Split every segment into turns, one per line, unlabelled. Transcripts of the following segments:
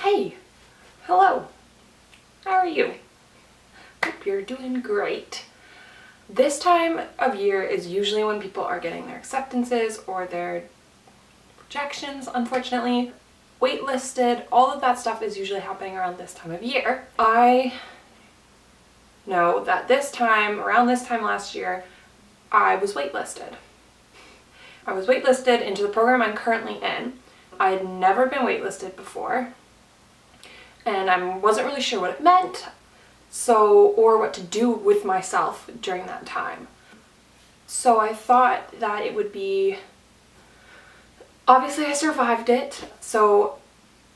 Hey, hello, how are you? Hope you're doing great. This time of year is usually when people are getting their acceptances or their rejections, unfortunately. Waitlisted, all of that stuff is usually happening around this time of year. I know that around this time last year, I was waitlisted. I was waitlisted into the program I'm currently in. I had never been waitlisted before, and I wasn't really sure what it meant, or what to do with myself during that time. So I thought that it would be, obviously I survived it. So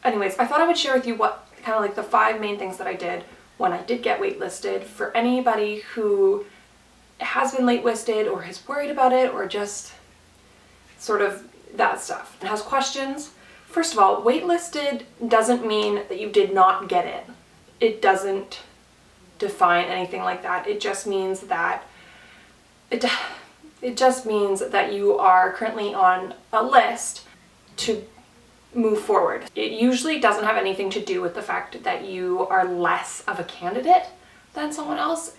anyways, I thought I would share with you what kind of like the 5 main things that I did when I did get waitlisted, for anybody who has been waitlisted or is worried about it or just sort of that stuff and has questions. First of all, waitlisted doesn't mean that you did not get in. It doesn't define anything like that. It just means that you are currently on a list to move forward. It usually doesn't have anything to do with the fact that you are less of a candidate than someone else.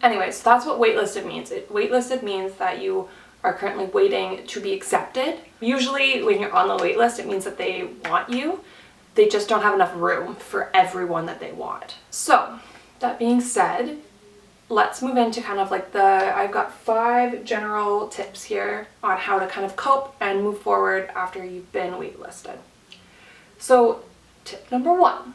Anyways, that's what waitlisted means. Waitlisted means that you are currently waiting to be accepted. Usually when you're on the wait list, it means that they want you. They just don't have enough room for everyone that they want. So that being said, let's move into kind of like I've got 5 general tips here on how to kind of cope and move forward after you've been waitlisted. So tip number one,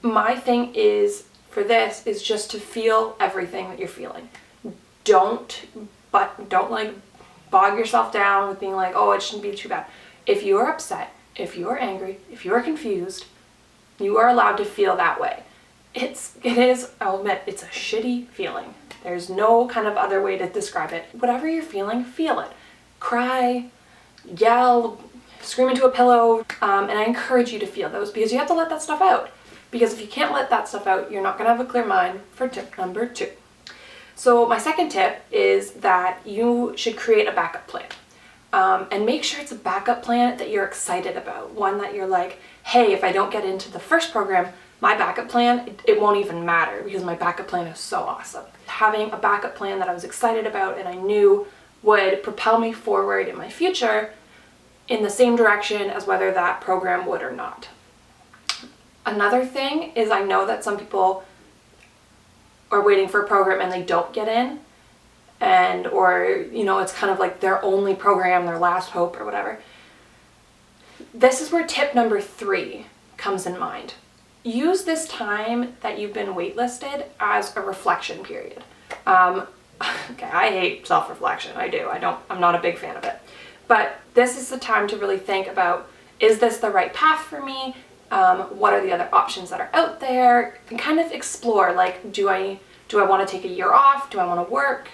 my thing is for this is just to feel everything that you're feeling. Don't like bog yourself down with being like, oh, it shouldn't be too bad. If you are upset, if you are angry, if you are confused, you are allowed to feel that way. It is, I'll admit, it's a shitty feeling. There's no kind of other way to describe it. Whatever you're feeling, feel it. Cry, yell, scream into a pillow, and I encourage you to feel those because you have to let that stuff out. Because if you can't let that stuff out, you're not gonna have a clear mind for tip number 2. So my second tip is that you should create a backup plan. And make sure it's a backup plan that you're excited about. One that you're like, hey, if I don't get into the first program, my backup plan, it won't even matter because my backup plan is so awesome. Having a backup plan that I was excited about and I knew would propel me forward in my future in the same direction as whether that program would or not. Another thing is I know that some people are waiting for a program and they don't get in, or it's kind of like their only program, their last hope or whatever. This is where tip number 3 comes in mind. Use this time that you've been waitlisted as a reflection period. Okay, I hate self-reflection. I'm not a big fan of it. But this is the time to really think about, is this the right path for me? What are the other options that are out there? And kind of explore, like, do I want to take a year off? Do I want to work?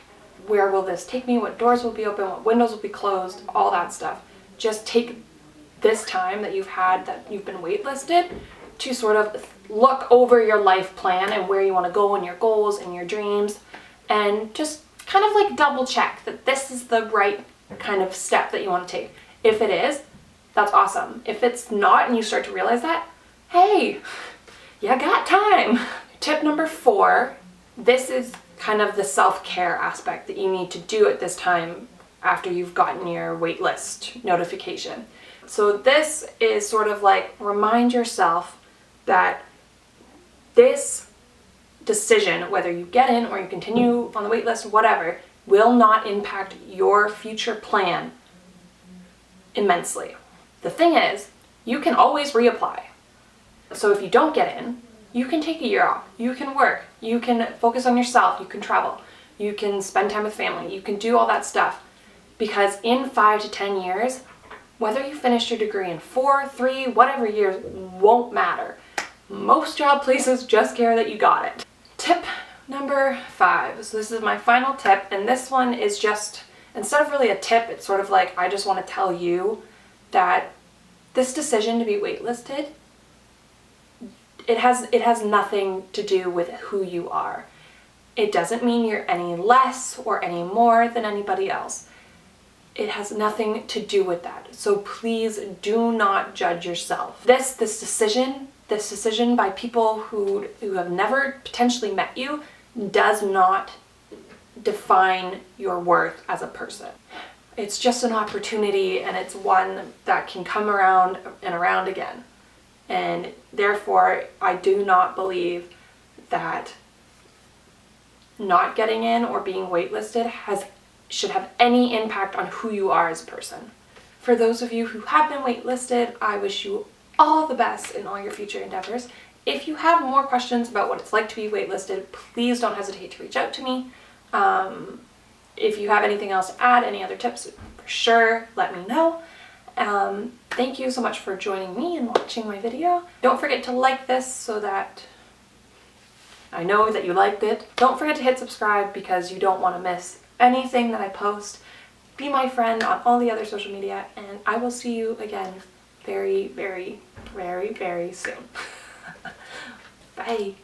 Where will this take me? What doors will be open? What windows will be closed? All that stuff. Just take this time that you've been waitlisted to sort of look over your life plan and where you want to go and your goals and your dreams, and just kind of like double check that this is the right kind of step that you want to take. If it is, that's awesome. If it's not and you start to realize that, hey, you got time. Tip number 4, this is kind of the self-care aspect that you need to do at this time after you've gotten your waitlist notification. So this is sort of like, remind yourself that this decision, whether you get in or you continue on the waitlist, whatever, will not impact your future plan immensely. The thing is, you can always reapply. So if you don't get in, you can take a year off, you can work, you can focus on yourself, you can travel, you can spend time with family, you can do all that stuff. Because in 5 to 10 years, whether you finished your degree in 4, 3, whatever years, won't matter. Most job places just care that you got it. Tip number 5. So this is my final tip, and this one is just, instead of really a tip, it's sort of like, I just want to tell you that this decision to be waitlisted, it has nothing to do with who you are. It doesn't mean you're any less or any more than anybody else. It has nothing to do with that. So please do not judge yourself. This decision by people who have never potentially met you does not define your worth as a person. It's just an opportunity, and it's one that can come around and around again. And therefore, I do not believe that not getting in or being waitlisted should have any impact on who you are as a person. For those of you who have been waitlisted, I wish you all the best in all your future endeavors. If you have more questions about what it's like to be waitlisted, please don't hesitate to reach out to me. If you have anything else to add, any other tips, for sure, let me know. Thank you so much for joining me and watching my video. Don't forget to like this so that I know that you liked it. Don't forget to hit subscribe because you don't want to miss anything that I post. Be my friend on all the other social media, and I will see you again very, very, very, very soon. Bye.